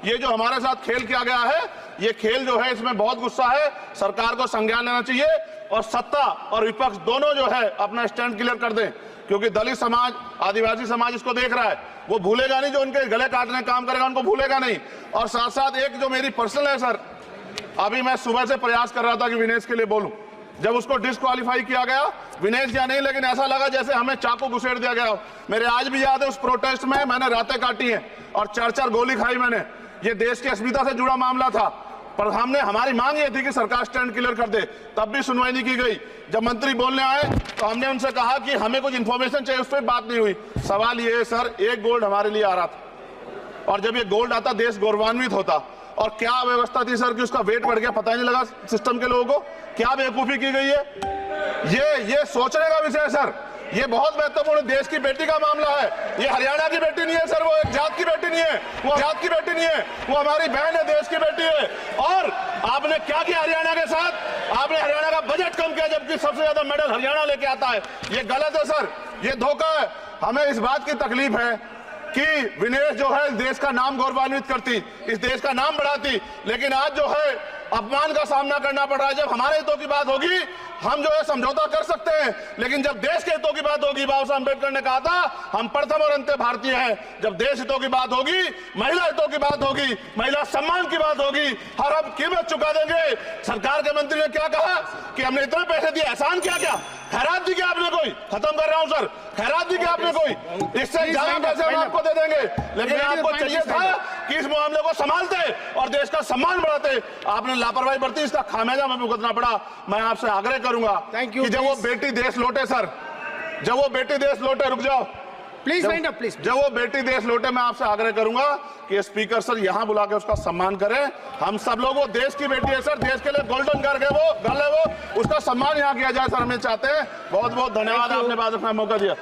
ये जो हमारे साथ खेल किया गया है, ये खेल जो है इसमें बहुत गुस्सा है। सरकार को संज्ञान लेना चाहिए और सत्ता और विपक्ष दोनों जो है अपना स्टैंड क्लियर कर दें, क्योंकि दलित समाज, आदिवासी समाज इसको देख रहा है। वो भूलेगा नहीं, जो उनके गले काटने का काम करेगा उनको भूलेगा नहीं। और साथ साथ एक जो मेरी पर्सनल है सर, अभी मैं सुबह से प्रयास कर रहा था कि विनेश के लिए बोलूं। जब उसको डिस्क्वालीफाई किया गया, विनेश या नहीं, लेकिन ऐसा लगा जैसे हमें चाकू घुसेड़ दिया गया। मेरे आज भी याद है उस प्रोटेस्ट में मैंने रातें काटी हैं और 4-4 गोली खाई मैंने। ये देश की अस्मिता से जुड़ा मामला था, पर हमने, हमारी मांग ये थी कि सरकार स्टैंड क्लियर कर दे, तब भी सुनवाई नहीं की गई। जब मंत्री बोलने आए तो हमने उनसे कहा कि हमें कुछ इंफॉर्मेशन चाहिए, उस पर बात नहीं हुई। सवाल ये है सर, एक गोल्ड हमारे लिए आ रहा था और जब ये गोल्ड आता देश गौरवान्वित होता। और क्या व्यवस्था थी सर कि उसका वेट बढ़ गया, पता ही नहीं लगा सिस्टम के लोगों को। क्या बेवकूफी की गई है, ये सोचने का विषय है सर। ये बहुत महत्वपूर्ण, देश की बेटी का मामला है। ये हरियाणा की बेटी नहीं है सर, वो एक जात की बेटी नहीं है, वो जात की बेटी नहीं है, वो हमारी बहन है, देश की बेटी है। और आपने क्या किया हरियाणा के साथ? आपने हरियाणा का बजट कम किया, जबकि सबसे ज्यादा मेडल हरियाणा लेके आता है। ये गलत है सर, ये धोखा है। हमें इस बात की तकलीफ है कि विनेश जो है देश का नाम गौरवान्वित करती, इस देश का नाम बढ़ाती, लेकिन आज जो है अपमान का सामना करना पड़ रहा है। जब हमारे हितों की बात होगी हम जो है समझौता कर सकते हैं, लेकिन जब देश के हितों की बात होगी, बाबा साहब अम्बेडकर ने कहा था हम प्रथम और अंत्य भारतीय हैं। जब देश हितों की बात होगी, महिला हितों की बात होगी, महिला सम्मान की बात होगी, हर अब कीमत चुका देंगे। सरकार के मंत्री ने क्या कहा कि हमने इतने पैसे दिए, एहसान किया क्या? खैरात दी क्या आपने कोई? खत्म कर रहा हूं सर, खैरात दी क्या आपने कोई? इससे ज्यादा पैसे हम आपको दे देंगे, लेकिन आपको चाहिए था कि इस मामले को संभालते और देश का सम्मान बढ़ाते। आपने लापरवाही बरती, इसका खामियाजा हमें भुगतना पड़ा। मैं आपसे आग्रह करूंगा कि जब वो बेटी देश लौटे सर, जब वो बेटी देश लौटे, रुक जाओ प्लीज, प्लीज, जब वो बेटी देश लौटे, मैं आपसे आग्रह करूंगा कि स्पीकर सर यहां बुला के उसका सम्मान करें। हम सब लोग, वो देश की बेटी है सर, देश के लिए गोल्डन गर्ल है वो, उसका सम्मान यहां किया जाए सर, हमें चाहते हैं। बहुत बहुत धन्यवाद, आपने बात रखने का मौका दिया।